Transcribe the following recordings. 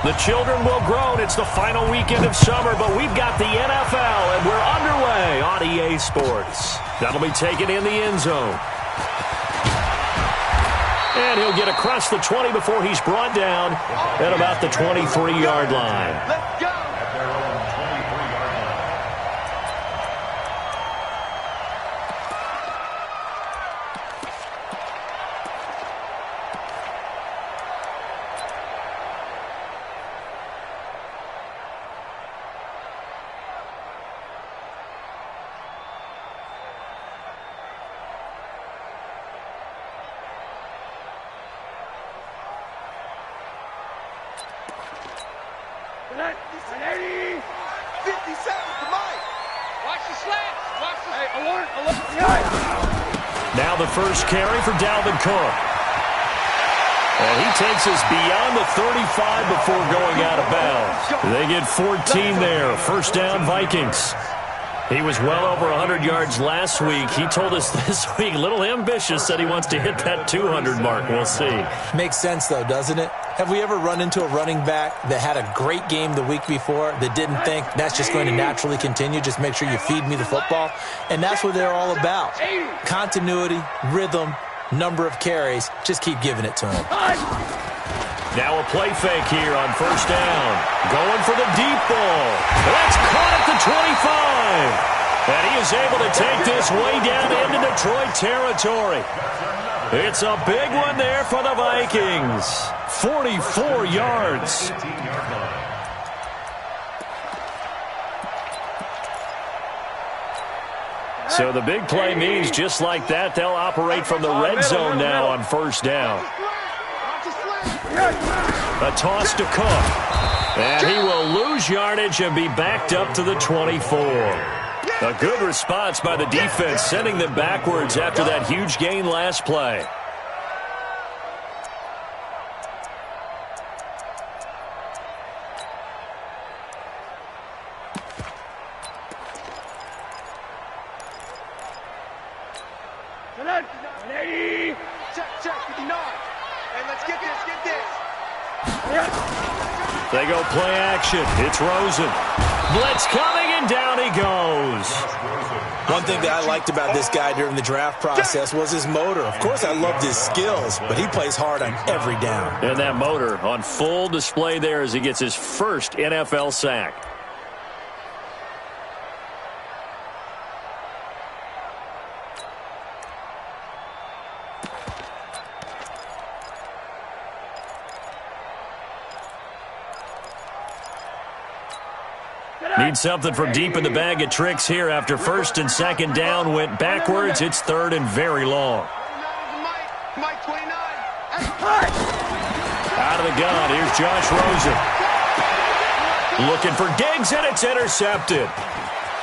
The children will groan. It's the final weekend of summer, but we've got the NFL, and we're underway on EA Sports. That'll be taken in the end zone. And he'll get across the 20 before he's brought down at about the 23-yard line. Let's go. Now the first carry for Dalvin Cook. And he takes us beyond the 35 before going out of bounds. They get 14 there. First down, Vikings. He was well over 100 yards last week. He told us this week, a little ambitious, said he wants to hit that 200 mark. We'll see. Makes sense, though, doesn't it? Have we ever run into a running back that had a great game the week before that didn't think that's just going to naturally continue? Just make sure you feed me the football. And that's what they're all about. Continuity, rhythm, number of carries. Just keep giving it to him. Now a play fake here on first down. Going for the deep ball. That's caught at the 25. And he is able to take this way down into Detroit territory. It's a big one there for the Vikings. 44 yards. So the big play means just like that, they'll operate from the red zone now on first down. A toss to Cook. And he will lose yardage and be backed up to the 24. A good response by the defense, sending them backwards after that huge gain last play. They go play action. It's Rosen. Blitz coming, and down he goes. One thing that I liked about this guy during the draft process was his motor. Of course, I loved his skills, but he plays hard on every down. And that motor on full display there as he gets his first NFL sack. Need something from deep in the bag of tricks here after first and second down went backwards. It's third and very long. Out of the gun, here's Josh Rosen. Looking for Diggs, and it's intercepted.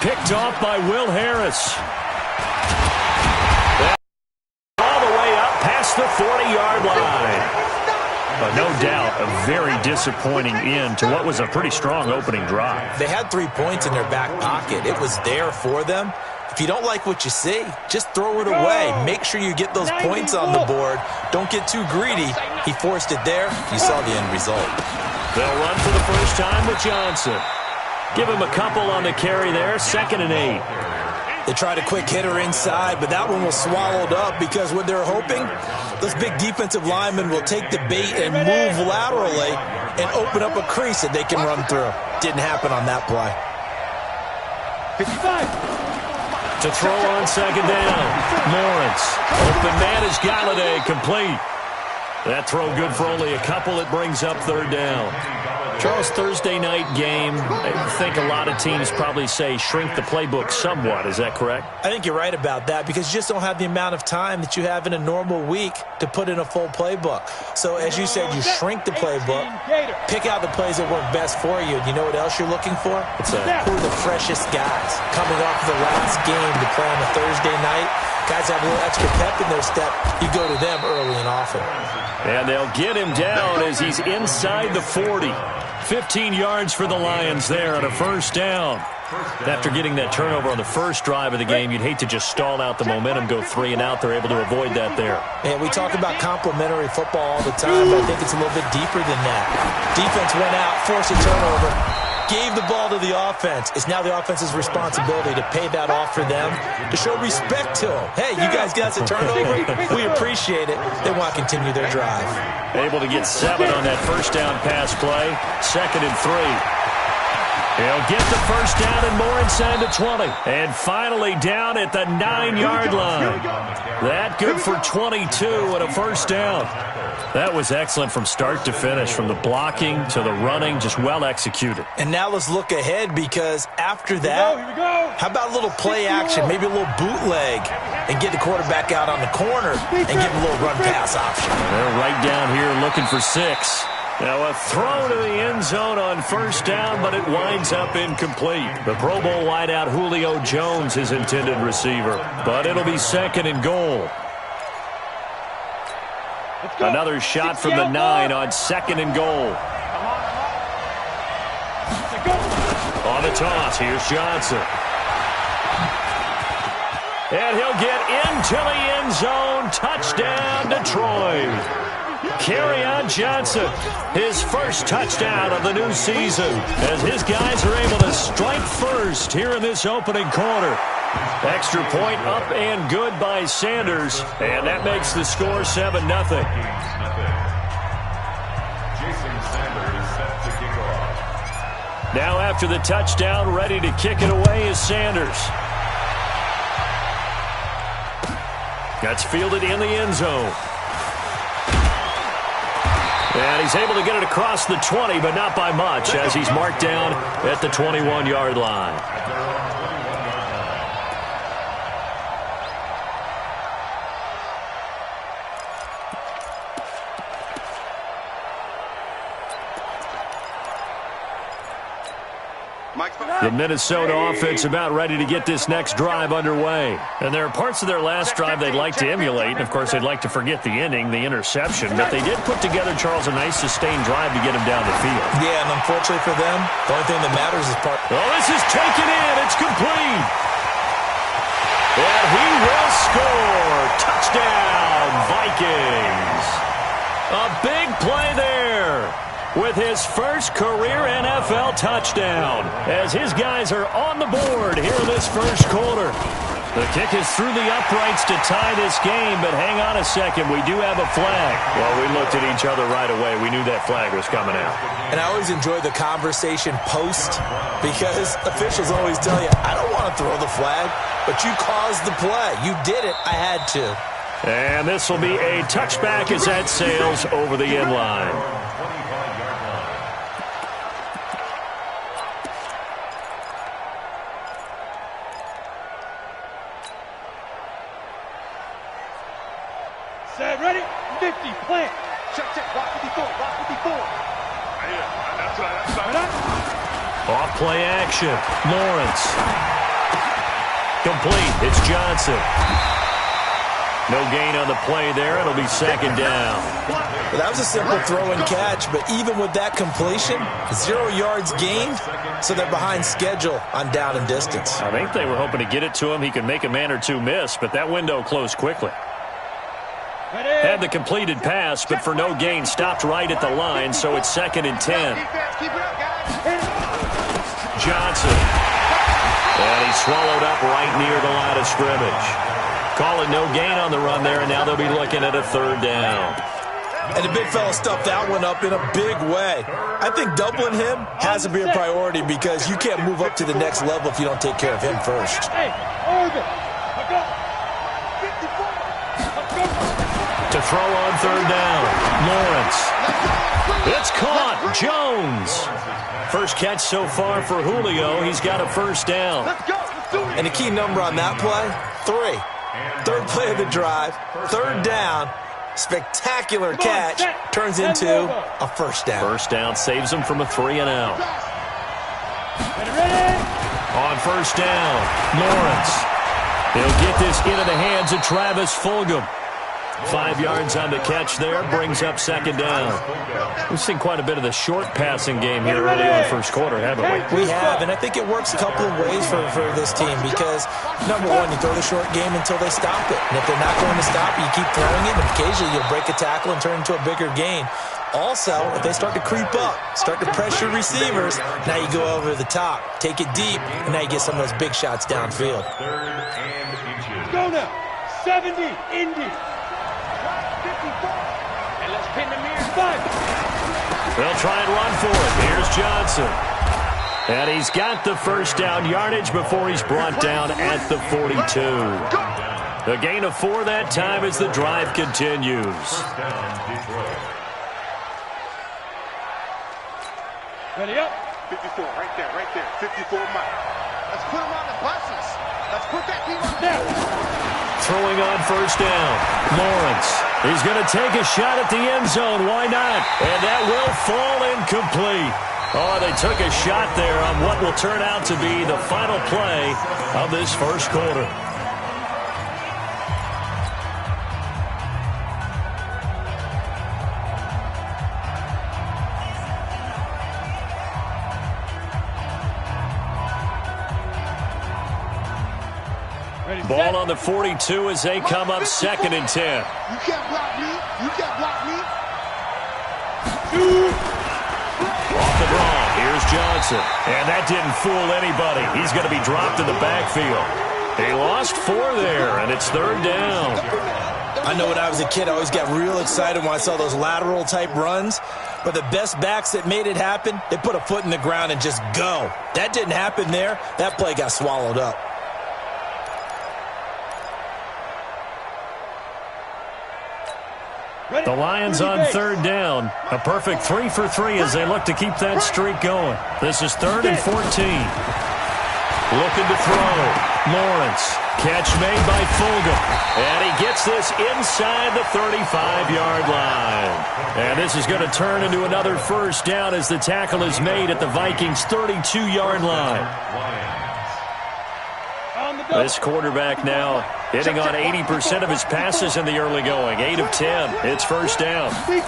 Picked off by Will Harris. All the way up past the 40-yard line. But no doubt a very disappointing end to what was a pretty strong opening drive. They had 3 points in their back pocket. It was there for them. If you don't like what you see, just throw it away. Make sure you get those points on the board. Don't get too greedy. He forced it there. You saw the end result. They'll run for the first time with Johnson. Give him a couple on the carry there. 2nd and 8. They tried a quick hitter inside, but that one was swallowed up because what they're hoping, those big defensive linemen will take the bait and move laterally and open up a crease that they can run through. Didn't happen on that play. 55. To throw on second down. Lawrence. Open man is Galladay, complete. That throw good for only a couple. It brings up third down. Charles, Thursday night game, I think a lot of teams probably say shrink the playbook somewhat. Is that correct? I think you're right about that because you just don't have the amount of time that you have in a normal week to put in a full playbook. So as you said, you shrink the playbook, pick out the plays that work best for you. You know what else you're looking for? What's that? Who are the freshest guys coming off the last game to play on a Thursday night? Guys have a little extra pep in their step. You go to them early and often. And they'll get him down as he's inside the 40. 15 yards for the Lions there on a first down. After getting that turnover on the first drive of the game, you'd hate to just stall out the momentum, go 3 and out. They're able to avoid that there. And we talk about complementary football all the time, but I think it's a little bit deeper than that. Defense went out, forced a turnover, gave the ball to the offense. It's now the offense's responsibility to pay that off for them, to show respect to them. Hey, you guys got the turnover. We appreciate it. They want to continue their drive. Able to get 7 on that first down pass play. 2nd and 3. He'll get the first down and more inside the 20. And finally down at the 9-yard line. That good for 22 and a first down. That was excellent from start to finish, from the blocking to the running, just well executed. And now let's look ahead, because after that, how about a little play action, maybe a little bootleg, and get the quarterback out on the corner and give him a little run-pass option. They're right down here looking for 6. Now a throw to the end zone on first down, but it winds up incomplete. The Pro Bowl wideout Julio Jones, his intended receiver. But it'll be 2nd and goal. Another shot from the 9 on 2nd and goal. On the toss, here's Johnson. And he'll get into the end zone. Touchdown, Detroit. Kerryon Johnson, his first touchdown of the new season, as his guys are able to strike first here in this opening quarter. Extra point up and good by Sanders, and that makes the score 7-0. Now after the touchdown, ready to kick it away is Sanders. That's fielded in the end zone. And he's able to get it across the 20, but not by much, as he's marked down at the 21-yard line. The Minnesota offense about ready to get this next drive underway. And there are parts of their last drive they'd like to emulate. And, of course, they'd like to forget the ending, the interception. But they did put together, Charles, a nice sustained drive to get him down the field. Yeah, and unfortunately for them, the only thing that matters is part. Oh, this is taken in. It's complete. And he will score. Touchdown, Vikings. A big play there, with his first career NFL touchdown, as his guys are on the board here in this first quarter. The kick is through the uprights to tie this game, but hang on a second, we do have a flag. Well, we looked at each other right away. We knew that flag was coming out. And I always enjoy the conversation post, because officials always tell you, I don't want to throw the flag, but you caused the play. You did it. I had to. And this will be a touchback as that sails over the end line. Set, ready, 50, plant. Check, rock 54, rock 54. That's right. Off play action, Lawrence. Complete, it's Johnson. No gain on the play there, it'll be 2nd down. Well, that was a simple throw and catch, but even with that completion, 0 yards gained, so they're behind schedule on down and distance. I think they were hoping to get it to him. He could make a man or two miss, but that window closed quickly. Had the completed pass, but for no gain, stopped right at the line, so it's 2nd and 10. Johnson. And he's swallowed up right near the line of scrimmage. Calling no gain on the run there, and now they'll be looking at a 3rd down. And the big fella stuffed that one up in a big way. I think doubling him has to be a priority, because you can't move up to the next level if you don't take care of him first. To throw on 3rd down, Lawrence. It's caught, Jones. First catch so far for Julio. He's got a first down. And the key number on that play, 3. 3rd play of the drive, 3rd down, spectacular catch, turns into a first down. First down saves him from a 3 and out. On first down, Lawrence. He'll get this into the hands of Travis Fulgham. 5 yards on the catch there, brings up second down. We've seen quite a bit of the short passing game here early on first quarter, haven't we? We have, and I think it works a couple of ways for this team because, number one, you throw the short game until they stop it. And if they're not going to stop it, you keep throwing it, and occasionally you'll break a tackle and turn it into a bigger gain. Also, if they start to creep up, start to pressure receivers, now you go over the top, take it deep, and now you get some of those big shots downfield. Go now. 70, Indy. 54. And let's pin the mirror. 5. They'll try and run for it. Here's Johnson. And he's got the first down yardage before he's brought down at the 42. A gain of 4 that time as the drive continues. Ready up. 54, right there, 54 miles. Let's put them on the buses. Let's put that team on there. Throwing on first down. Lawrence. He's going to take a shot at the end zone. Why not? And that will fall incomplete. Oh, they took a shot there on what will turn out to be the final play of this first quarter. Ball on the 42 as they come up 2nd and 10. You can't block me. You can't block me. Off the draw, here's Johnson. And that didn't fool anybody. He's going to be dropped in the backfield. He lost 4 there, and it's 3rd down. I know when I was a kid, I always got real excited when I saw those lateral-type runs. But the best backs that made it happen, they put a foot in the ground and just go. That didn't happen there. That play got swallowed up. The Lions on 3rd down. A perfect 3 for 3 as they look to keep that streak going. This is 3rd and 14. Looking to throw. Lawrence. Catch made by Fulgham. And he gets this inside the 35-yard line. And this is going to turn into another first down as the tackle is made at the Vikings' 32-yard line. This quarterback now hitting on 80% of his passes in the early going. 8 of 10. It's first down. They'll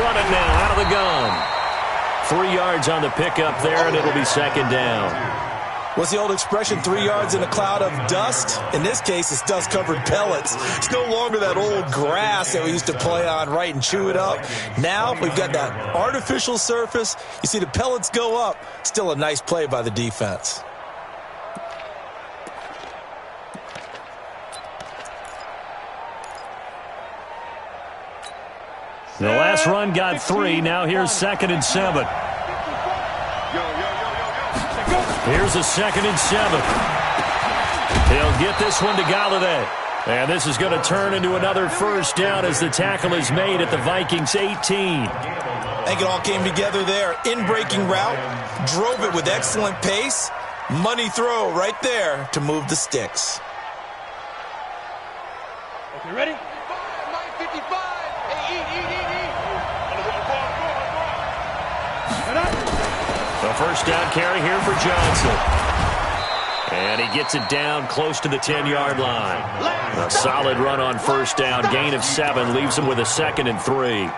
run it now out of the gun. 3 yards on the pickup there, and it'll be second down. What's the old expression, 3 yards in a cloud of dust? In this case, it's dust-covered pellets. It's no longer that old grass that we used to play on, right, and chew it up. Now we've got that artificial surface. You see the pellets go up. Still a nice play by the defense. The last run got 3. Now here's 2nd and 7. Here's a 2nd and 7. He'll get this one to Galladay. And this is going to turn into another first down as the tackle is made at the Vikings' 18. I think it all came together there. In-breaking route, drove it with excellent pace. Money throw right there to move the sticks. Okay, ready? 55. The first down carry here for Johnson. And he gets it down close to the 10-yard line. A solid run on first down. Gain of 7 leaves him with a 2nd and 3.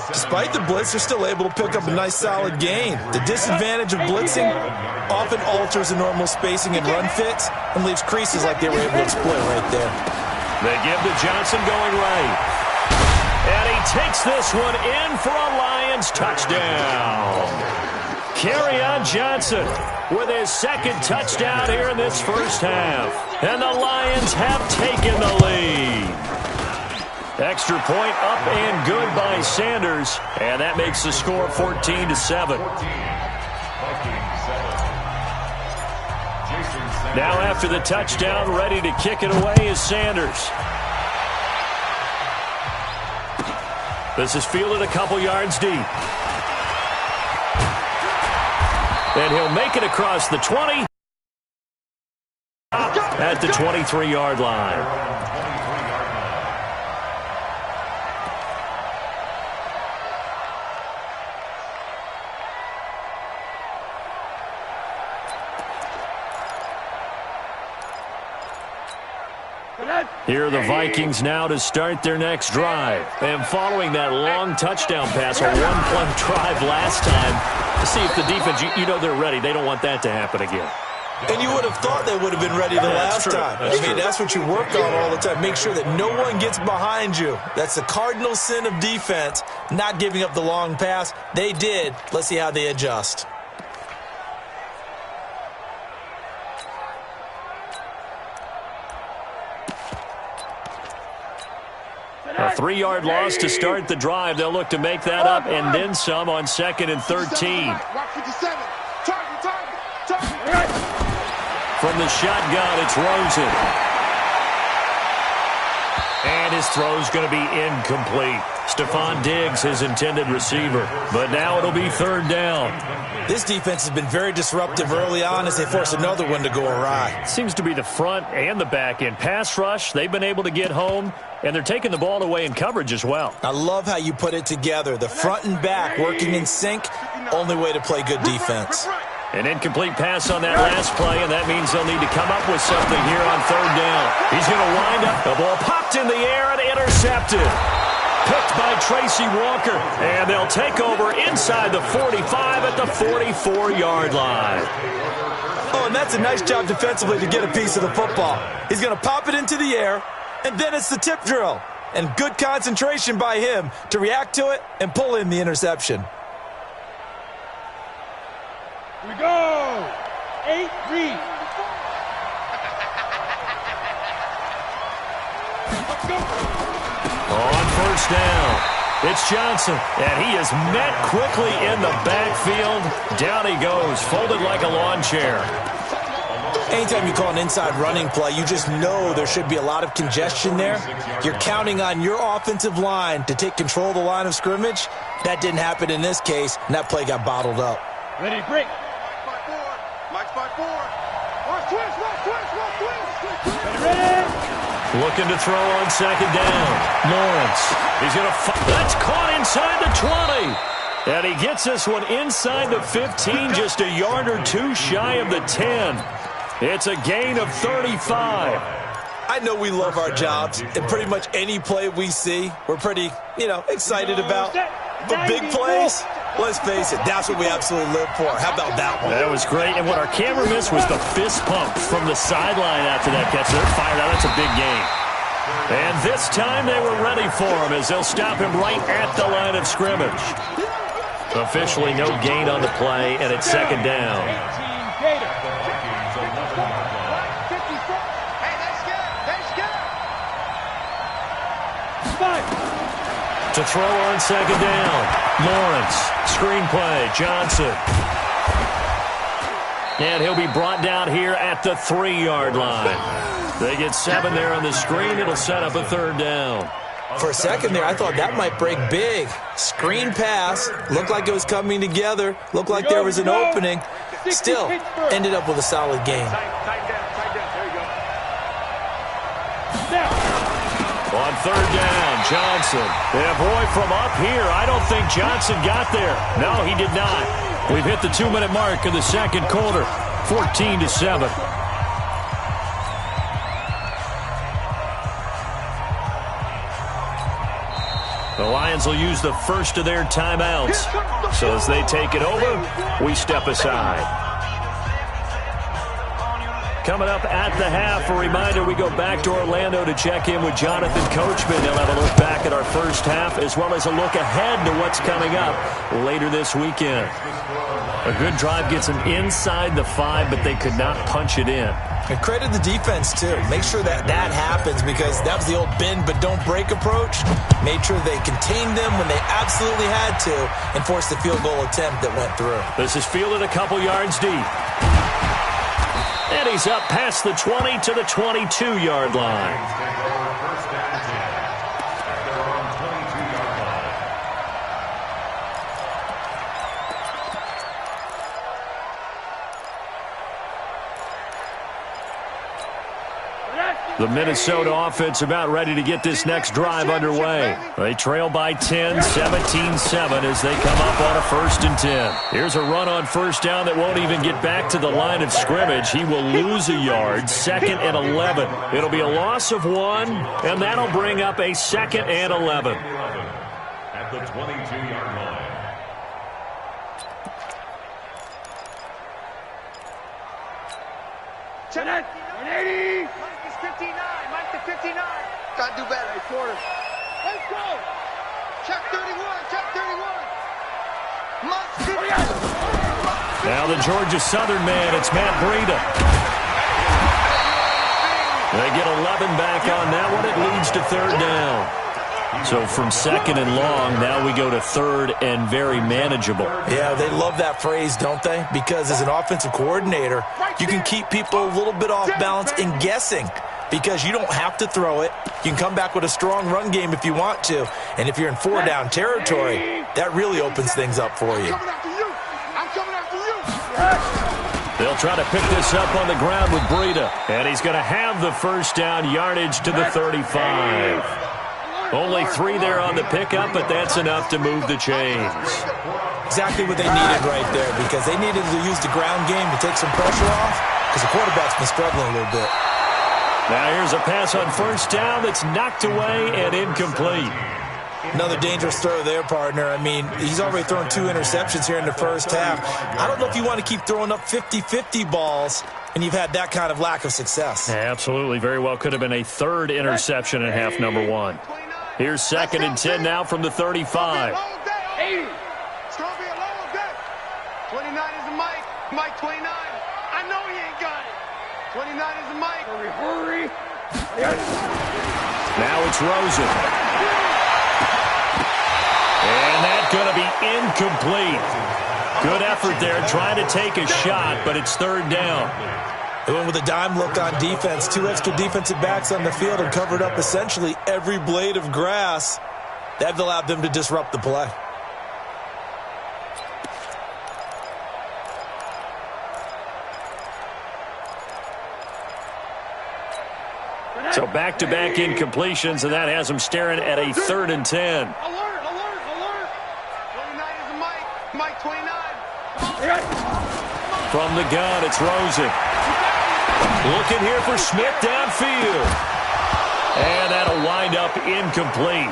Despite the blitz, they're still able to pick up a nice solid gain. The disadvantage of blitzing often alters the normal spacing and run fits and leaves creases like they were able to exploit right there. They give to Johnson going right. And he takes this one in for a Lions touchdown. Kerryon Johnson with his 2nd touchdown here in this first half. And the Lions have taken the lead. Extra point up and good by Sanders. And that makes the score 14-7. Now after the touchdown, ready to kick it away is Sanders. This is fielded a couple yards deep. And he'll make it across the 20 at the 23-yard line. Here are the Vikings now to start their next drive. And following that long touchdown pass, a one-play drive last time, to see if the defense, you know they're ready. They don't want that to happen again. And you would have thought they would have been ready the last time. That's what you work on all the time. Make sure that no one gets behind you. That's the cardinal sin of defense, not giving up the long pass. They did. Let's see how they adjust. A 3-yard loss to start the drive. They'll look to make that up and then some on 2nd and 13. From the shotgun, it's Rosen. And his throw's going to be incomplete. Stephon Diggs, his intended receiver. But now it'll be 3rd down. This defense has been very disruptive early on as they force another one to go awry. Seems to be the front and the back end. Pass rush, they've been able to get home, and they're taking the ball away in coverage as well. I love how you put it together. The front and back working in sync, only way to play good defense. An incomplete pass on that last play, and that means they'll need to come up with something here on 3rd down. He's going to wind up. The ball popped in the air and intercepted. Picked by Tracy Walker, and they'll take over inside the 45 at the 44-yard line. Oh, and that's a nice job defensively to get a piece of the football. He's going to pop it into the air, and then it's the tip drill. And good concentration by him to react to it and pull in the interception. Here we go. 8-3. Let's go. On 1st down, it's Johnson, and he is met quickly in the backfield. Down he goes, folded like a lawn chair. Anytime you call an inside running play, you just know there should be a lot of congestion there. You're counting on your offensive line to take control of the line of scrimmage. That didn't happen in this case, and that play got bottled up. Ready, break. Mike's by 4. Watch twist. Ready. Looking to throw on 2nd down. Lawrence. He's going to that's caught inside the 20. And he gets this one inside the 15, just a yard or two shy of the 10. It's a gain of 35. I know we love our jobs, and pretty much any play we see, we're pretty, excited about. But big plays, let's face it, that's what we absolutely live for. How about that one? That was great, and what our camera missed was the fist pump from the sideline after that catch. They're fired out. That's a big gain. And this time they were ready for him as they'll stop him right at the line of scrimmage. Officially no gain on the play, and it's 2nd down. To throw on 2nd down. Lawrence. Screenplay. Johnson. And he'll be brought down here at the 3-yard line. They get 7 there on the screen. It'll set up a 3rd down. For a second there, I thought that might break big. Screen pass. Looked like it was coming together. Looked like there was an opening. Still, ended up with a solid game. On 3rd down, Johnson. And boy, from up here, I don't think Johnson got there. No, he did not. We've hit the 2-minute mark of the 2nd quarter, 14-7. The Lions will use the first of their timeouts. So as they take it over, we step aside. Coming up at the half, a reminder, we go back to Orlando to check in with Jonathan Coachman. He'll have a look back at our first half as well as a look ahead to what's coming up later this weekend. A good drive gets them inside the 5, but they could not punch it in. And credit the defense, too. Make sure that happens because that was the old bend but don't break approach. Made sure they contained them when they absolutely had to and forced the field goal attempt that went through. This is fielded a couple yards deep. And he's up past the 20 to the 22-yard line. The Minnesota offense about ready to get this next drive underway. They trail by 10, 17-7 as they come up on a 1st and 10. Here's a run on first down that won't even get back to the line of scrimmage. He will lose a yard, 2nd and 11. It'll be a loss of 1, and that'll bring up a 2nd and 11. At the 22-yard line. Check it. 180. Mike is 59. Mike to 59. Gotta do better. A quarter. Let's go. Check 31. Check 31. Now the Georgia Southern man, it's Matt Breida. They get 11 back on that one. It leads to 3rd down. So from 2nd and long, now we go to 3rd and very manageable. Yeah, they love that phrase, don't they? Because as an offensive coordinator, you can keep people a little bit off balance and guessing because you don't have to throw it. You can come back with a strong run game if you want to. And if you're in 4-down territory, that really opens things up for you. I'm coming after you. They'll try to pick this up on the ground with Breida. And he's going to have the 1st down yardage to the 35. Only 3 there on the pickup, but that's enough to move the chains. Exactly what they needed right there because they needed to use the ground game to take some pressure off because the quarterback's been struggling a little bit. Now here's a pass on 1st down that's knocked away and incomplete. Another dangerous throw there, partner. I mean, he's already thrown 2 interceptions here in the first half. I don't know if you want to keep throwing up 50-50 balls and you've had that kind of lack of success. Absolutely. Very well could have been a 3rd interception in half number 1. Here's 2nd and 10 now from the 35. 80. It's going to be a long day. 29 is a Mike. Mike 29. I know he ain't got it. 29 is a Mike. Hurry. Now it's Rosen. And that's going to be incomplete. Good effort there trying to take a shot, but it's 3rd down. They went with a dime look on defense. 2 extra defensive backs on the field and covered up essentially every blade of grass. That allowed them to disrupt the play. So back-to-back incompletions, and that has them staring at a 3rd and 10. Alert. 29 is a Mike. Mike 29. From the gun, it's Rosen. Looking here for Smith downfield. And that'll wind up incomplete.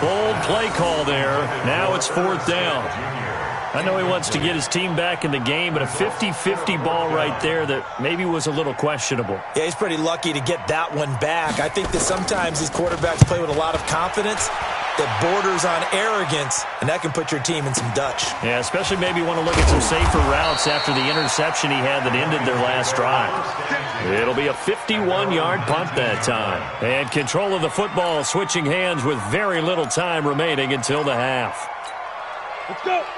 Bold play call there. Now it's 4th down. I know he wants to get his team back in the game, but a 50-50 ball right there that maybe was a little questionable. Yeah, he's pretty lucky to get that one back. I think that sometimes these quarterbacks play with a lot of confidence that borders on arrogance, and that can put your team in some Dutch. Yeah, especially maybe want to look at some safer routes after the interception he had that ended their last drive. It'll be a 51-yard punt that time. And control of the football switching hands with very little time remaining until the half.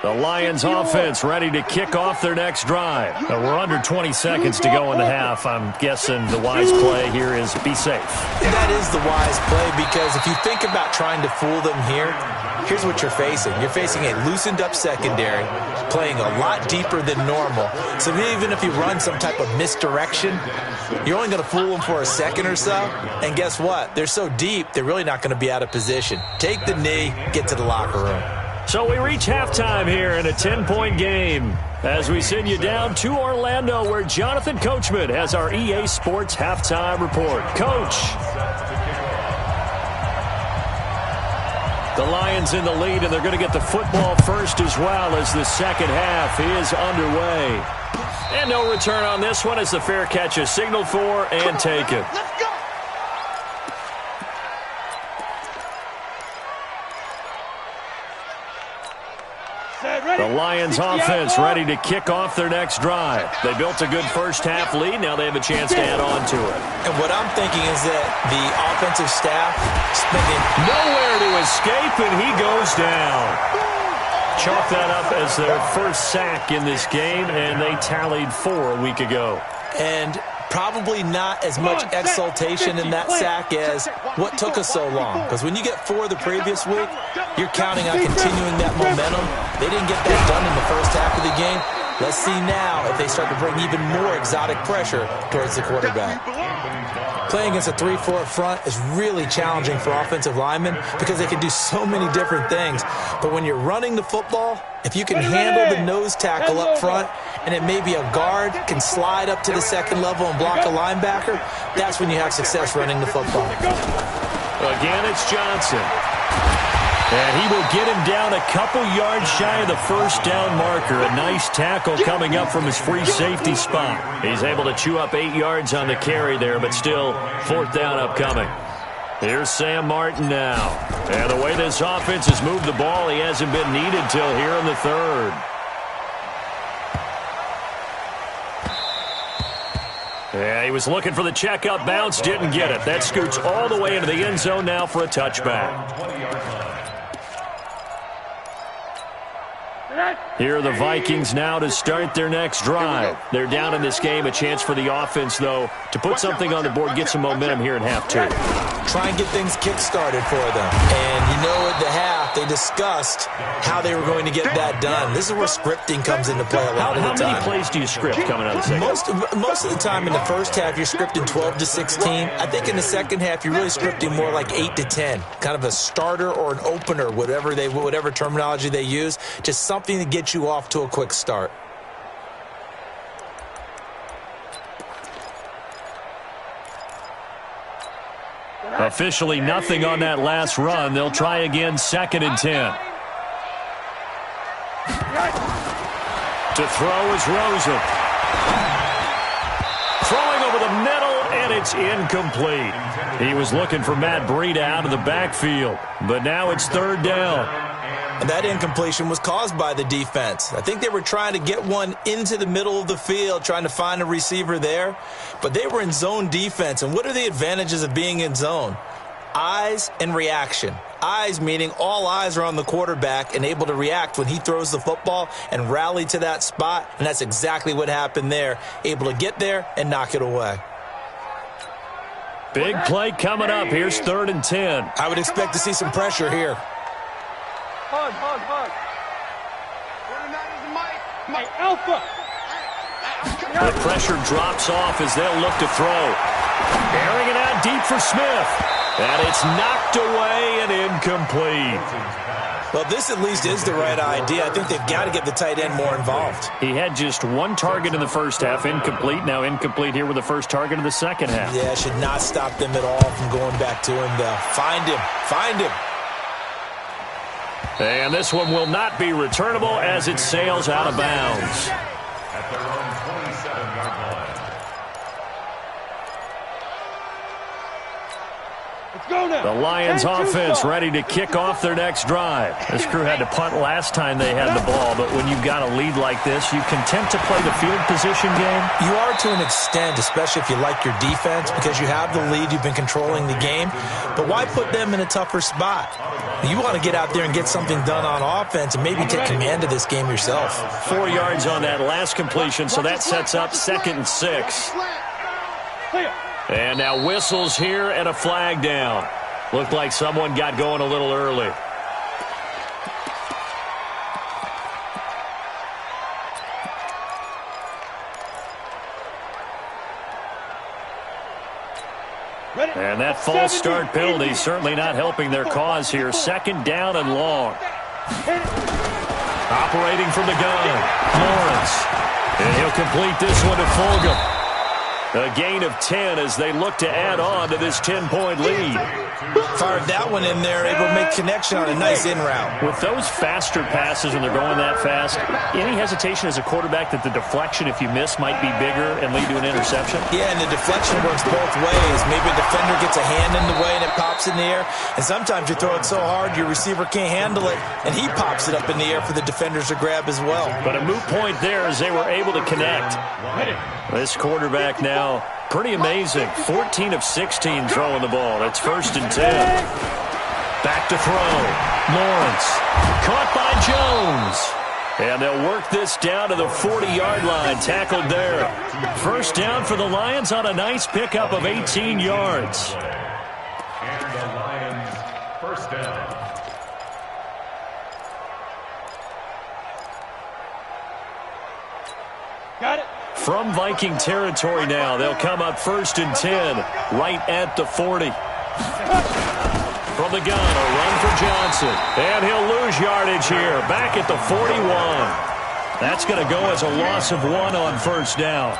The Lions offense ready to kick off their next drive. We're under 20 seconds to go in the half. I'm guessing the wise play here is be safe. That is the wise play because if you think about trying to fool them here, here's what you're facing. You're facing a loosened up secondary, playing a lot deeper than normal. So even if you run some type of misdirection, you're only going to fool them for a second or so. And guess what? They're so deep, they're really not going to be out of position. Take the knee, get to the locker room. So we reach halftime here in a 10-point game as we send you down to Orlando where Jonathan Coachman has our EA Sports halftime report. Coach. The Lions in the lead, and they're going to get the football first as well as the second half is underway. And no return on this one as the fair catch is signaled for and taken. Let's go. The Lions offense ready to kick off their next drive. They built a good first half lead. Now they have a chance to add on to it. And what I'm thinking is that the offensive staff spending nowhere to escape, and he goes down. Chalk that up as their first sack in this game, and they tallied 4 a week ago. And probably not as much exultation in that sack as what took us so long. Because when you get 4 the previous week, you're counting on continuing that momentum. They didn't get that done in the first half of the game. Let's see now if they start to bring even more exotic pressure towards the quarterback. Playing against a 3-4 front is really challenging for offensive linemen because they can do so many different things. But when you're running the football, if you can handle the nose tackle up front, and it may be a guard can slide up to the second level and block a linebacker, that's when you have success running the football. Again, it's Johnson. And he will get him down a couple yards shy of the first down marker. A nice tackle coming up from his free safety spot. He's able to chew up 8 yards on the carry there, but still 4th down upcoming. Here's Sam Martin now. And the way this offense has moved the ball, he hasn't been needed till here in the 3rd. Yeah, he was looking for the checkup bounce, didn't get it. That scoots all the way into the end zone now for a touchback. Here are the Vikings now to start their next drive. They're down in this game. A chance for the offense, though, to put something on the board, get some momentum here in half 2. Try and get things kick-started for them. And you know at the half, they discussed how they were going to get that done. This is where scripting comes into play a lot of the time. How many plays do you script coming out of the second? Most of the time in the first half, you're scripting 12 to 16. I think in the second half, you're really scripting more like 8 to 10. Kind of a starter or an opener, whatever terminology they use. Just something to get you off to a quick start. Officially nothing on that last run. They'll try again, 2nd and 10. To throw is Rosen. Throwing over the middle, and it's incomplete. He was looking for Matt Breida out of the backfield, but now it's 3rd down. And that incompletion was caused by the defense. I think they were trying to get one into the middle of the field, trying to find a receiver there. But they were in zone defense. And what are the advantages of being in zone? Eyes and reaction. Eyes meaning all eyes are on the quarterback and able to react when he throws the football and rally to that spot. And that's exactly what happened there. Able to get there and knock it away. Big play coming up. Here's 3rd and 10. I would expect to see some pressure here. Hug. Mike Alpha. The pressure drops off as they'll look to throw. Airing it out deep for Smith. And it's knocked away and incomplete. Well, this at least is the right idea. I think they've got to get the tight end more involved. He had just 1 target in the first half, incomplete. Now incomplete here with the first target of the second half. Yeah, should not stop them at all from going back to him, though. Find him. And this one will not be returnable as it sails out of bounds. At their own 27-yard line. The Lions offense ready to kick off their next drive. This crew had to punt last time they had the ball, but when you've got a lead like this, you content to play the field position game? You are to an extent, especially if you like your defense, because you have the lead, you've been controlling the game. But why put them in a tougher spot? You want to get out there and get something done on offense and maybe take command of this game yourself. 4 yards on that last completion, so that sets up 2nd and 6. And now whistles here and a flag down. Looked like someone got going a little early. And that false start penalty certainly not helping their cause here. 2nd down and long. Operating from the gun, Lawrence. And he'll complete this one to Fulgham. A gain of 10 as they look to add on to this 10-point lead. Fired that one in there, able to make connection on a nice in route. With those faster passes when they're going that fast, any hesitation as a quarterback that the deflection, if you miss, might be bigger and lead to an interception? Yeah, and the deflection works both ways. Maybe a defender gets a hand in the way and it pops in the air. And sometimes you throw it so hard your receiver can't handle it, and he pops it up in the air for the defenders to grab as well. But a moot point there as they were able to connect. This quarterback now, pretty amazing. 14 of 16 throwing the ball. It's 1st and 10. Back to throw. Lawrence. Caught by Jones. And they'll work this down to the 40-yard line. Tackled there. 1st down for the Lions on a nice pickup of 18 yards. And the Lions, 1st down. Got it. From Viking territory now, they'll come up 1st and 10, right at the 40. From the gun, a run for Johnson. And he'll lose yardage here, back at the 41. That's going to go as a loss of 1 on 1st down.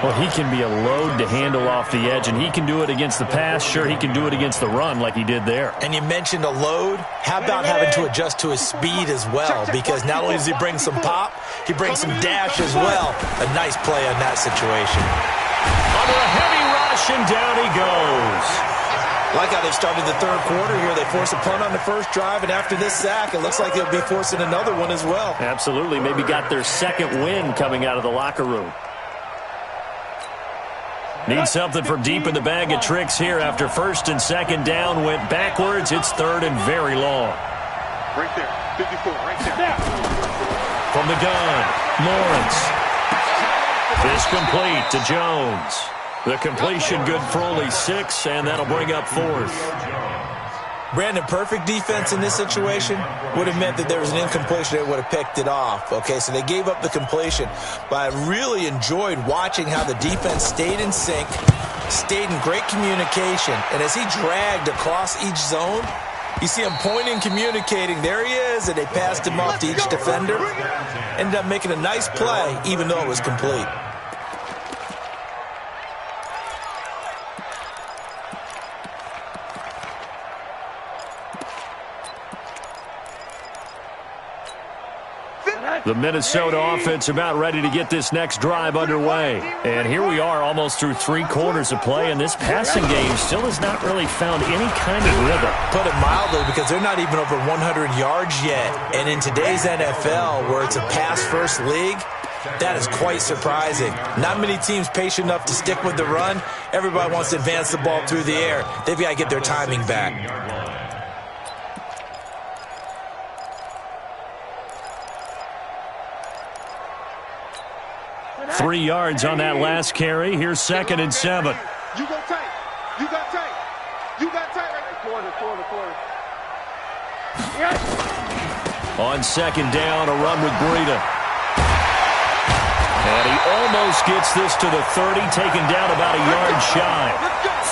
Well, he can be a load to handle off the edge, and he can do it against the pass. Sure, he can do it against the run like he did there. And you mentioned a load. How about having to adjust to his speed as well? Because not only does he bring some pop, he brings some dash as well. A nice play on that situation. Under a heavy rush, and down he goes. Like how they've started the 3rd quarter here. They force a punt on the 1st drive, and after this sack, it looks like they'll be forcing another one as well. Absolutely. Maybe got their 2nd win coming out of the locker room. Need something from deep in the bag of tricks here after 1st and 2nd down went backwards. It's 3rd and very long. Right there, 54, right there. From the gun, Lawrence. This complete to Jones. The completion good for only 6, and that'll bring up 4th. Brandon, perfect defense in this situation would have meant that there was an incompletion that would have picked it off. Okay, so they gave up the completion. But I really enjoyed watching how the defense stayed in sync, stayed in great communication. And as he dragged across each zone, you see him pointing, communicating. There he is, and they passed him off to each defender. Ended up making a nice play, even though it was complete. The Minnesota offense about ready to get this next drive underway. And here we are almost through 3 quarters of play, and this passing game still has not really found any kind of rhythm. Put it mildly, because they're not even over 100 yards yet. And in today's NFL, where it's a pass-first league, that is quite surprising. Not many teams patient enough to stick with the run. Everybody wants to advance the ball through the air. They've got to get their timing back. 3 yards on that last carry. Here's 2nd and 7. You go tight. You got tight. You got tight right there. Quarter. Yes. On 2nd down, a run with Breida. And he almost gets this to the 30, taken down about a yard shy.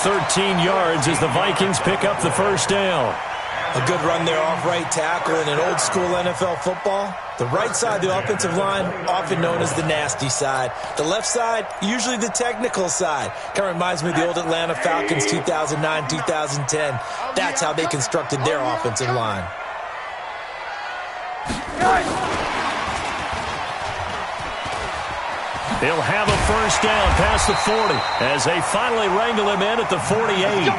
13 yards as the Vikings pick up the 1st down. A good run there off right tackle in an old-school NFL football. The right side, the offensive line, often known as the nasty side. The left side, usually the technical side. Kind of reminds me of the old Atlanta Falcons 2009, 2010. That's how they constructed their offensive line. They'll have a 1st down past the 40 as they finally wrangle him in at the 48.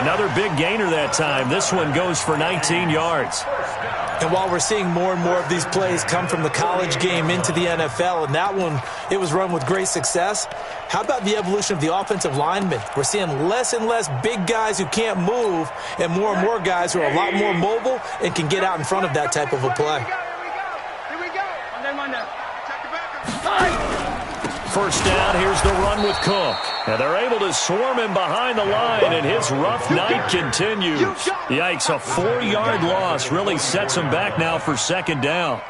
Another big gainer that time. This one goes for 19 yards. And while we're seeing more and more of these plays come from the college game into the NFL, and that one, it was run with great success, how about the evolution of the offensive linemen? We're seeing less and less big guys who can't move and more guys who are a lot more mobile and can get out in front of that type of a play. Here we go. Monday. Check the back. 1st down, here's the run with Cook. And they're able to swarm him behind the line, and his rough night continues. Yikes, a 4-yard loss really sets him back now for 2nd down.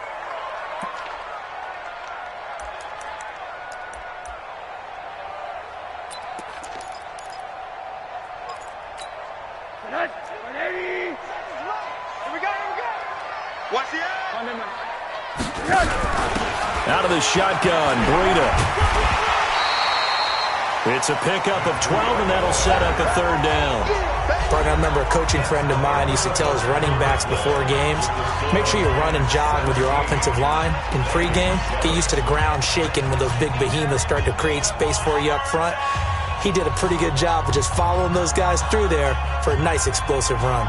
Watch the Out of the shotgun, Breida. It's a pickup of 12, and that'll set up a 3rd down. Partner, I remember a coaching friend of mine used to tell his running backs before games, make sure you run and jog with your offensive line in pregame. Get used to the ground shaking when those big behemoths start to create space for you up front. He did a pretty good job of just following those guys through there for a nice explosive run.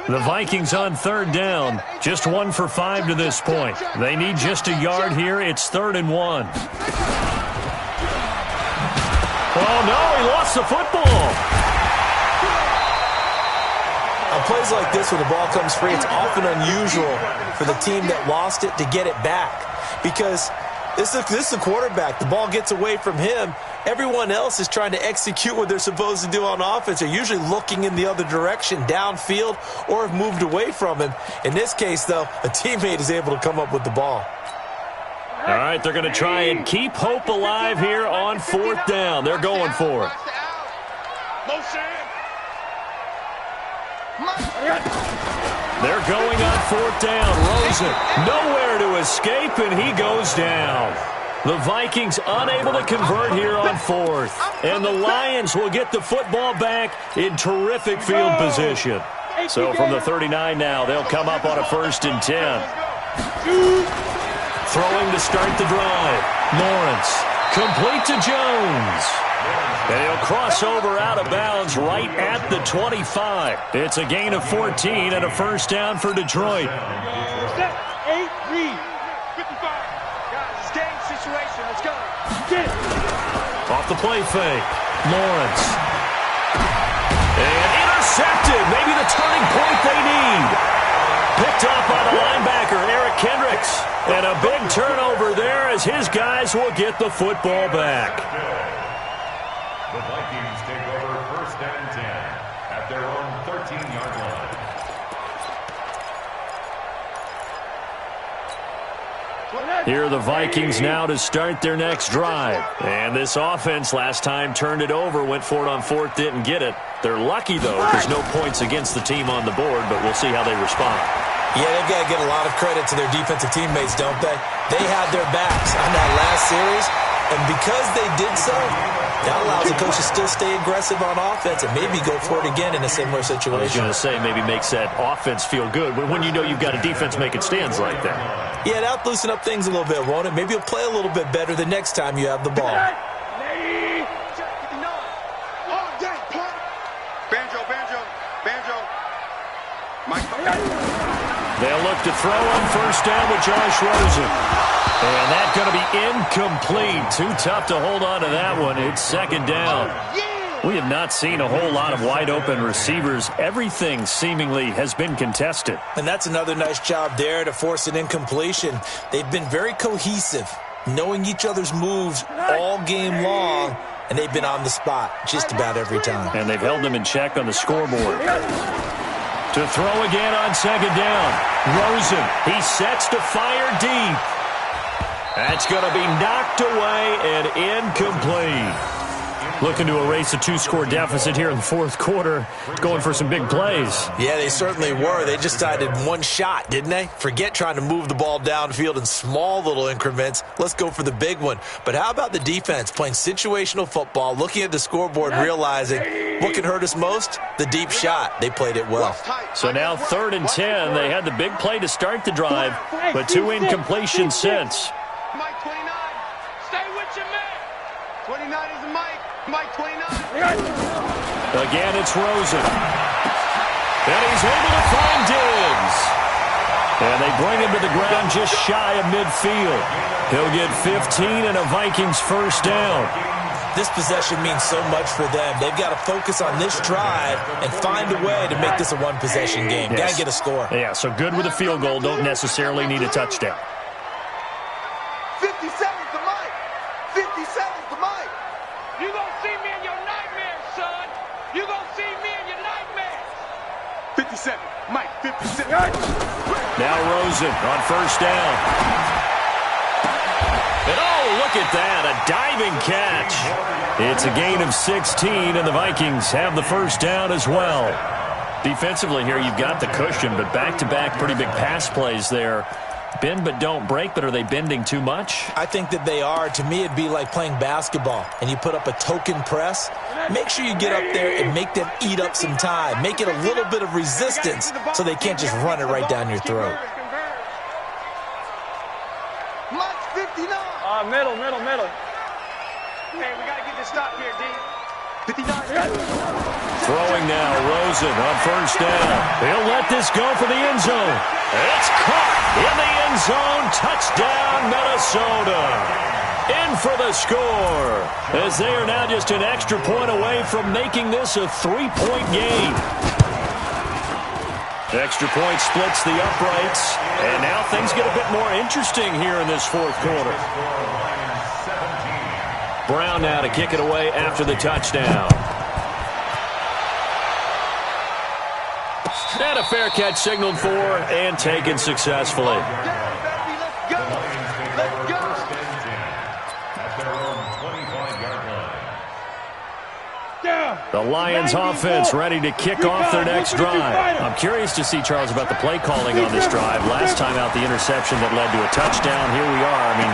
The Vikings on 3rd down. Just 1 for 5 to this point. They need just a yard here. It's 3rd and 1. Oh, no, he lost the football. On plays like this where the ball comes free, it's often unusual for the team that lost it to get it back. Because this is the quarterback. The ball gets away from him. Everyone else is trying to execute what they're supposed to do on offense. They're usually looking in the other direction, downfield, or have moved away from him. In this case, though, a teammate is able to come up with the ball. All right, they're going to try and keep hope alive here on 4th down. They're going for it. They're going on 4th down. Rosen nowhere to escape, and he goes down. The Vikings unable to convert here on 4th. And the Lions will get the football back in terrific field position. So from the 39 now, they'll come up on a 1st and 10. Throwing to start the drive. Lawrence, complete to Jones. And he'll cross over out of bounds right at the 25. It's a gain of 14 and a 1st down for Detroit. Set, 8, read. 55. Guys, it's game situation. Let's go. Get it. Off the play fake. Lawrence. And intercepted. Maybe the turning point they need. Picked up by the linebacker, Eric Kendricks. And a big turnover there as his guys will get the football back. The Vikings take over 1st and 10 at their own 13-yard line. Here are the Vikings now to start their next drive. And this offense last time turned it over, went for it on 4th, didn't get it. They're lucky, though. There's no points against the team on the board, but we'll see how they respond. Yeah, they've got to get a lot of credit to their defensive teammates, don't they? They had their backs on that last series, and because they did so, that allows the coach to still stay aggressive on offense and maybe go for it again in a similar situation. I was going to say maybe makes that offense feel good, but when you know you've got a defense making stands like that. Yeah, that'll loosen up things a little bit, won't it? Maybe you'll play a little bit better the next time you have the ball. They'll look to throw on 1st down with Josh Rosen. And that's going to be incomplete. Too tough to hold on to that one. It's 2nd down. We have not seen a whole lot of wide-open receivers. Everything seemingly has been contested. And that's another nice job there to force an incompletion. They've been very cohesive, knowing each other's moves all game long, and they've been on the spot just about every time. And they've held them in check on the scoreboard. To throw again on 2nd down. Rosen, he sets to fire deep. That's going to be knocked away and incomplete. Looking to erase a 2-score deficit here in the 4th quarter. Going for some big plays. Yeah, they certainly were. They just decided one shot, didn't they? Forget trying to move the ball downfield in small little increments. Let's go for the big one. But how about the defense playing situational football, looking at the scoreboard, realizing what can hurt us most? The deep shot. They played it well. So now 3rd and 10. They had the big play to start the drive, but 2 incompletions since. Mike 29. Stay with your man. 29 is the Mike. Mike 29. Again, it's Rosen. And he's able to find Diggs. And they bring him to the ground just shy of midfield. He'll get 15 and a Vikings 1st down. This possession means so much for them. They've got to focus on this drive and find a way to make this a one-possession game. Yes. Got to get a score. Yeah, so good with a field goal. Don't necessarily need a touchdown. 57's the Mike. 57's the Mike. You gonna see me in your nightmares, son. You gonna see me in your nightmares. 57, Mike, 57. Now Rosen on 1st down. And oh, look at that, a diving catch. It's a gain of 16, and the Vikings have the 1st down as well. Defensively here, you've got the cushion, but back-to-back pretty big pass plays there. Bend but don't break, but are they bending too much? I think that they are. To me, it'd be like playing basketball, and you put up a token press. Make sure you get up there and make them eat up some time. Make it a little bit of resistance so they can't just run it right down your throat. Mike's 59. Middle. Hey, we got to get this stop here, D. 59. Throwing now, Rosen on 1st down. He'll let this go for the end zone. It's caught in the end zone. Touchdown, Minnesota. In for the score, as they are now just an extra point away from making this a 3-point game. Extra point splits the uprights, and now things get a bit more interesting here in this 4th quarter. Brown now to kick it away after the touchdown. And a fair catch signaled for and taken successfully. The Lions offense ready to kick off their next drive. I'm curious to see, Charles, about the play calling on this drive. Last time out, the interception that led to a touchdown. Here we are. I mean,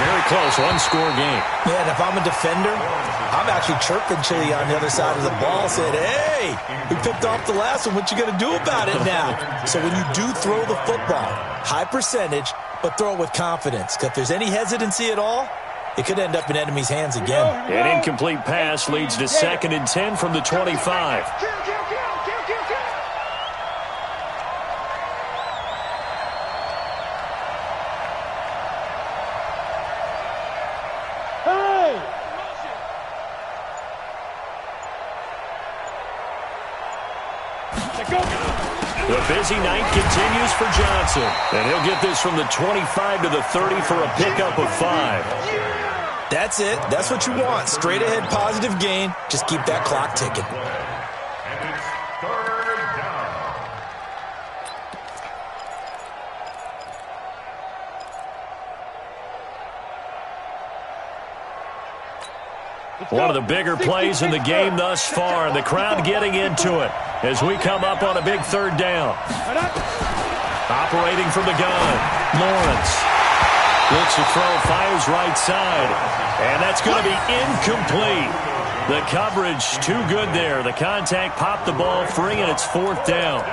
very close, one-score game. Yeah, and if I'm a defender, I'm actually chirping Chili on the other side of the ball, saying, hey, we picked off the last one. What you going to do about it now? So when you do throw the football, high percentage, but throw it with confidence. Because if there's any hesitancy at all, it could end up in enemy's hands again. An incomplete pass leads to 2nd and 10 from the 25. The busy night continues for Johnson. And he'll get this from the 25 to the 30 for a pickup of 5. That's it. That's what you want. Straight ahead positive gain. Just keep that clock ticking. And it's 3rd down. One of the bigger plays in the game thus far. The crowd getting into it as we come up on a big 3rd down. Operating from the gun, Lawrence. Looks to throw, fires right side. And that's going to be incomplete. The coverage too good there. The contact popped the ball free, and it's 4th down.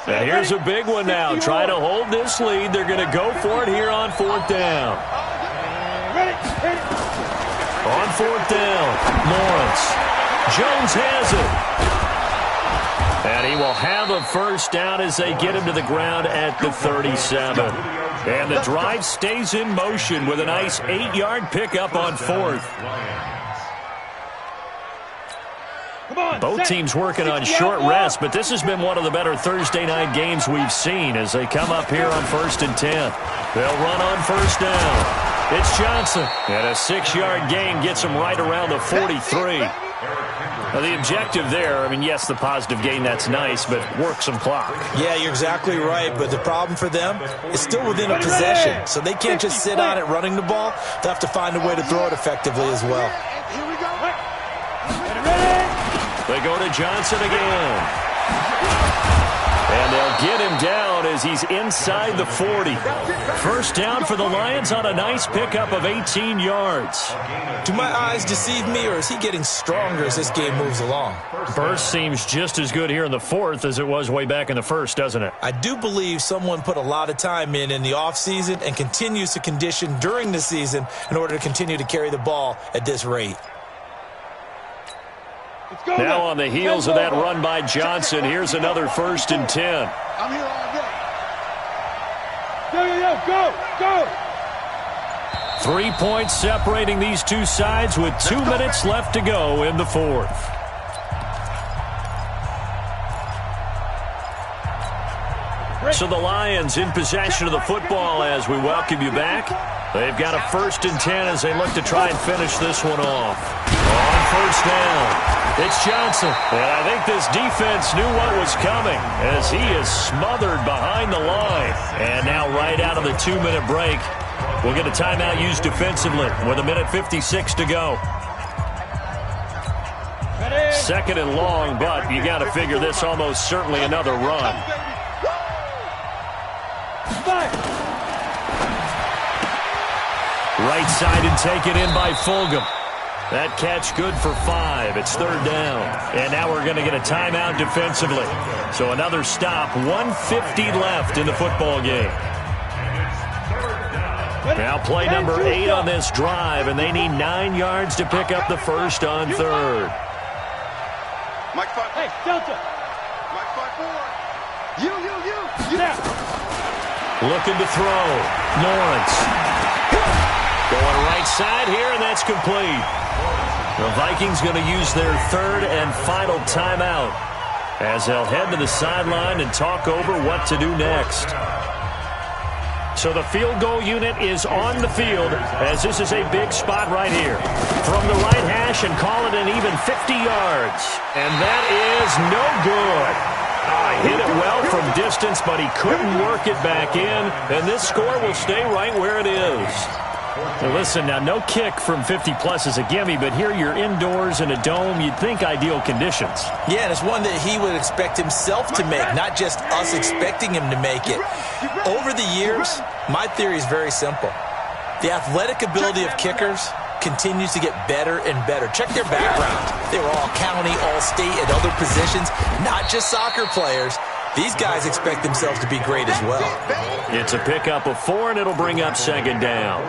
And here's a big one now. Trying to hold this lead. They're going to go for it here on 4th down. On 4th down, Lawrence. Jones has it. And he will have a first down as they get him to the ground at the 37. And the drive stays in motion with a nice 8-yard pickup on 4th. Both teams working on short rest, but this has been one of the better Thursday night games we've seen as they come up here on 1st and 10. They'll run on 1st down. It's Johnson, and a 6-yard gain gets him right around the 43. Now, the objective there, I mean, yes, the positive gain, that's nice, but work some clock. Yeah, you're exactly right, but the problem for them is still within a possession, so they can't just sit on it running the ball. They'll have to find a way to throw it effectively as well. They go to Johnson again. And they'll get him down as he's inside the 40. First down for the Lions on a nice pickup of 18 yards. Do my eyes deceive me, or is he getting stronger as this game moves along? Burst seems just as good here in the 4th as it was way back in the 1st, doesn't it? I do believe someone put a lot of time in the offseason and continues to condition during the season in order to continue to carry the ball at this rate. Now on the heels of that run by Johnson, here's another 1st and 10. I'm here all day. Go! 3 points separating these two sides with 2 minutes left to go in the 4th. So the Lions in possession of the football as we welcome you back. They've got a 1st and 10 as they look to try and finish this one off. On 1st down. It's Johnson, and I think this defense knew what was coming as he is smothered behind the line. And now right out of the 2-minute break, we'll get a timeout used defensively with 1:56 to go. 2nd and long, but you got to figure this almost certainly another run. Right side and taken in by Fulgham. That catch good for 5. It's 3rd down. And now we're going to get a timeout defensively. So another stop. 1:50 left in the football game. Now play number 8 on this drive, and they need 9 yards to pick up the first on 3rd. Mike 5. Hey, Delta. Mike 5-4. You. Looking to throw. Lawrence. Going right side here, and that's complete. The Vikings going to use their third and final timeout as they'll head to the sideline and talk over what to do next. So the field goal unit is on the field as this is a big spot right here. From the right hash and call it an even 50 yards. And that is no good. Hit it well from distance, but he couldn't work it back in. And this score will stay right where it is. Now listen, now no kick from 50-plus is a gimme, but here you're indoors in a dome. You'd think ideal conditions. Yeah, and it's one that he would expect himself to make, not just us expecting him to make it. Over the years, my theory is very simple. The athletic ability of kickers continues to get better and better. Check their background. They were all county, all state, at other positions, not just soccer players. These guys expect themselves to be great as well. It's a pickup of 4, and it'll bring up second down.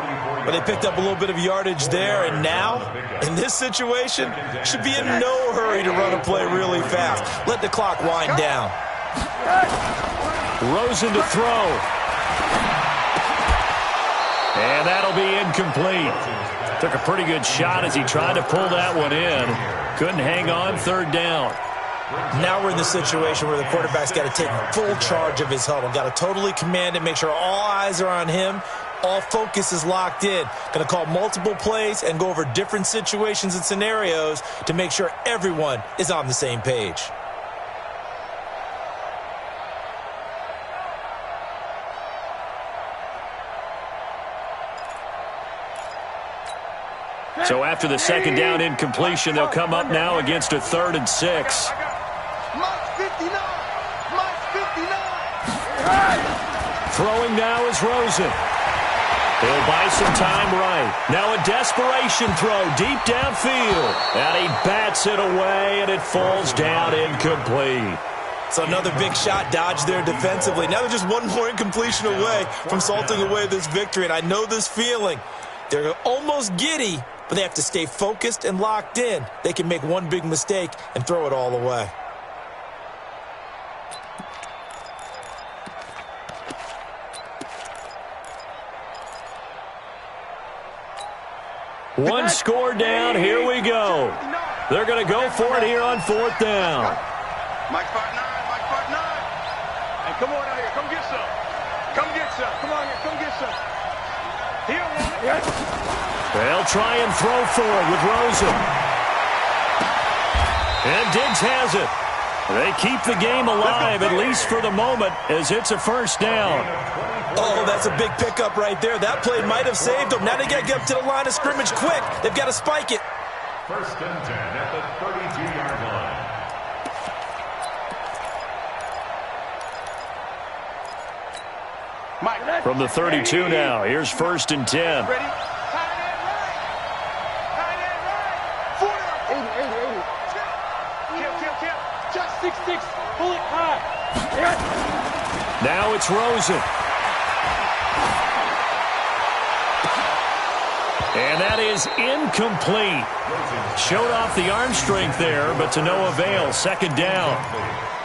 But they picked up a little bit of yardage there, and now, in this situation, should be in no hurry to run a play really fast. Let the clock wind down. Rosen to throw. And that'll be incomplete. Took a pretty good shot as he tried to pull that one in. Couldn't hang on, third down. Now we're in the situation where the quarterback's got to take full charge of his huddle. Got to totally command it, make sure all eyes are on him. All focus is locked in. Going to call multiple plays and go over different situations and scenarios to make sure everyone is on the same page. So after the second down incompletion, they'll come up now against a 3rd and 6. Throwing now is Rosen. He'll buy some time right. Now a desperation throw deep downfield. And he bats it away, and it falls down incomplete. So another big shot dodged there defensively. Now they're just one more incompletion away from salting away this victory. And I know this feeling. They're almost giddy, but they have to stay focused and locked in. They can make one big mistake and throw it all away. One score down. Here we go. They're going to go for it here on 4th down. Mike 5-9, Mike 5-9. Hey, come on out here. Come get some. Come get some. Come on here. Come get some. Here, They'll try and throw for it with Rosen. And Diggs has it. They keep the game alive, at least for the moment, as it's a 1st down. Oh, that's a big pickup right there. That play might have saved them. Now they got to get up to the line of scrimmage quick. They've got to spike it. 1st and 10 at the 32-yard line. Mike. From the 32 now, here's 1st and 10. Ready? Pull it high. Now it's Rosen. And that is incomplete. Showed off the arm strength there, but to no avail. 2nd down.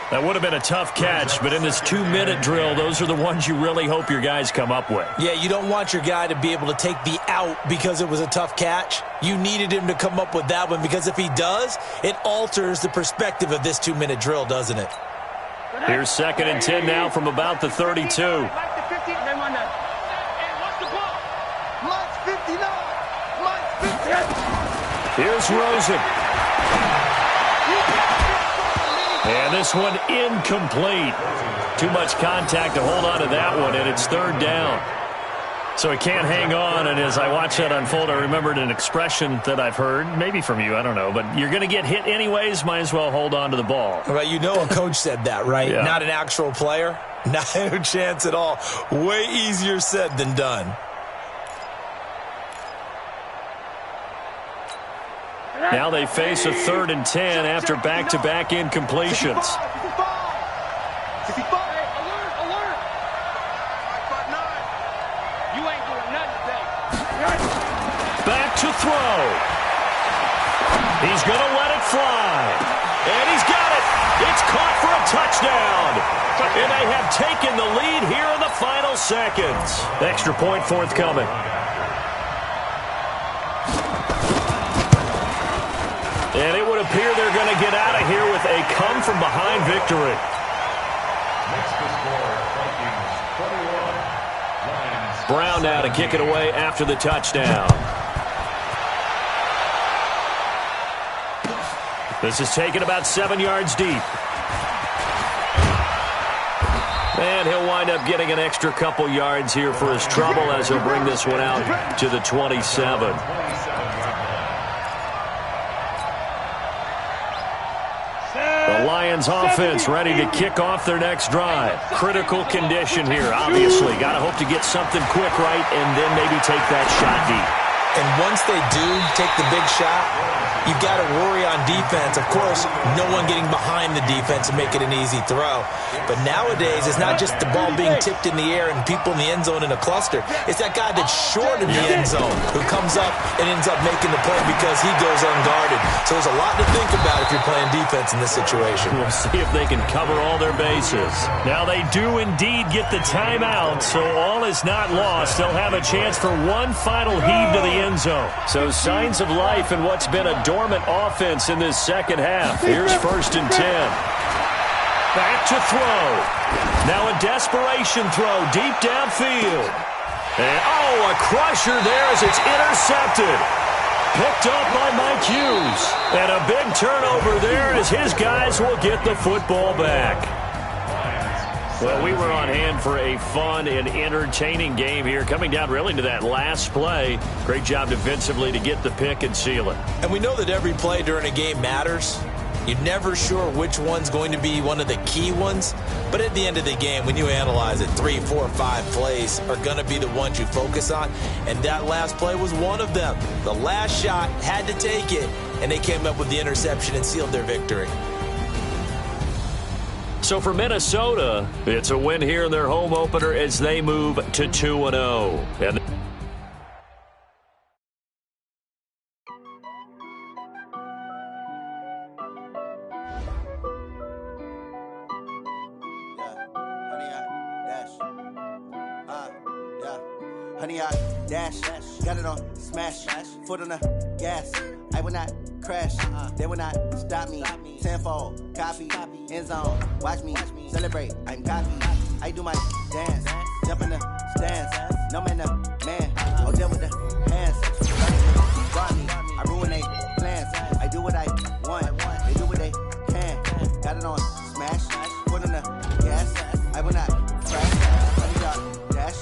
That would have been a tough catch, but in this 2-minute drill, those are the ones you really hope your guys come up with. Yeah, you don't want your guy to be able to take the out because it was a tough catch. You needed him to come up with that one because if he does, it alters the perspective of this 2-minute drill, doesn't it? Here's 2nd and 10 now from about the 32. Here's Rosen. And this one incomplete. Too much contact to hold on to that one, and it's 3rd down. So he can't hang on, and as I watch that unfold, I remembered an expression that I've heard, maybe from you, I don't know, but you're going to get hit anyways, might as well hold on to the ball. Well, you know a coach said that, right? Yeah. Not an actual player. Not a chance at all. Way easier said than done. Now they face a 3rd and 10 after back-to-back incompletions. Back to throw. He's going to let it fly. And he's got it. It's caught for a touchdown. And they have taken the lead here in the final seconds. Extra point forthcoming. appear they're going to get out of here with a come-from-behind victory. Makes the score Vikings 21. Lions. Brown now to kick it away after the touchdown. This is taken about 7 yards deep. And he'll wind up getting an extra couple yards here for his trouble as he'll bring this one out to the 27. The Lions offense ready to kick off their next drive. Critical condition here, obviously. Got to hope to get something quick right and then maybe take that shot deep. And once they do take the big shot, you've got to worry on defense. Of course, no one getting behind the defense and make it an easy throw. But nowadays, it's not just the ball being tipped in the air and people in the end zone in a cluster. It's that guy that's short in the end zone who comes up and ends up making the play because he goes unguarded. So there's a lot to think about if you're playing defense in this situation. We'll see if they can cover all their bases. Now they do indeed get the timeout, so all is not lost. They'll have a chance for one final heave to the end zone. So signs of life in what's been a dormant offense in this second half. Here's 1st and 10. Back to throw. Now a desperation throw deep downfield. And a crusher there as it's intercepted. Picked up by Mike Hughes. And a big turnover there as his guys will get the football back. Well, we were on hand for a fun and entertaining game here, coming down really to that last play. Great job defensively to get the pick and seal it. And we know that every play during a game matters. You're never sure which one's going to be one of the key ones. But at the end of the game, when you analyze it, 3, 4, 5 plays are going to be the ones you focus on. And that last play was one of them. The last shot had to take it, and they came up with the interception and sealed their victory. So for Minnesota, it's a win here in their home opener as they move to 2-0. And Honey, I dash, got it on smash, foot on the gas. I will not crash, they will not stop me. Tenfold, copy, end zone, watch me celebrate. I'm cocky, I do my dance, jump in the stands. No man, the man, I'll deal with the hands. Got me, I ruin they plans. I do what I want, they do what they can. Got it on smash, foot on the gas. I will not crash, honey, y'all dash,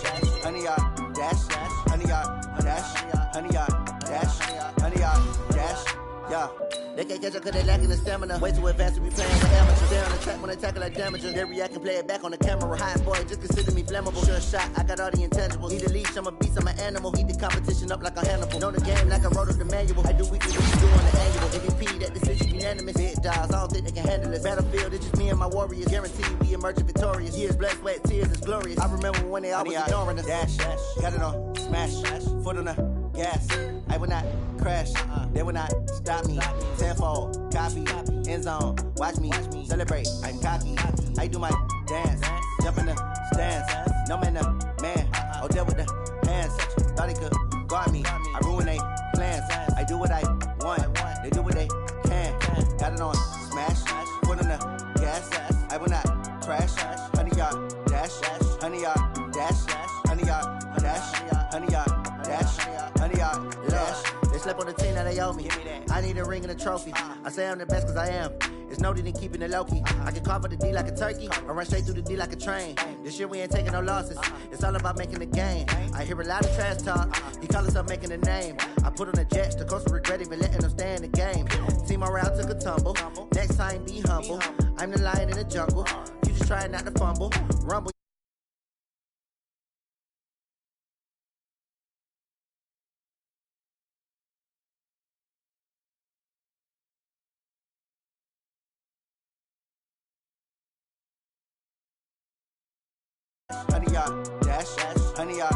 honey, y'all dash, honey, y'all dash, honey, y'all dash, honey, y'all dash, yeah. They can't catch up cause they lacking the stamina. Way too advanced to be playing with amateurs. They on the track when they tackle like damages. They react and play it back on the camera. Hot boy, just consider me flammable. Sure shot, I got all the intangibles. Need a leash, I'm a beast, I'm an animal. Heat the competition up like a Hannibal. Know the game like I wrote up the manual. I do weekly what you do on the annual. MVP, that decision unanimous. Big dogs, I don't think they can handle it. Battlefield, it's just me and my warriors. Guaranteed we emerge victorious. Years, blood, sweat, tears, it's glorious. I remember when they always ignoring us. Dash, got it on smash, foot on the gas. I will not crash, they will not stop me. Tenfold, copy, end zone, watch me celebrate. I'm cocky, I do my dance, jump in the stands. No man, the man, I'll deal with the hands. Thought he could guard me, I ruin they plans. I do what I want, they do what they can. Got it on smash, foot on the gas. I will not crash, honey, y'all dash, honey, y'all dash, honey, y'all dash, honey, y'all dash, honey, y'all dash. They slept on the team that they owe me. I need a ring and a trophy. I say I'm the best cause I am. It's no need in keeping it low-key. I can carve up the D like a turkey or run straight through the D like a train. This year we ain't taking no losses. It's all about making the game. I hear a lot of trash talk. He call himself making a name. I put on the Jets. The coach will regret even letting them stay in the game. Team morale took a tumble. Next time be humble. I'm the lion in the jungle. You just try not to fumble. Rumble. Honey, y'all dash, honey, y'all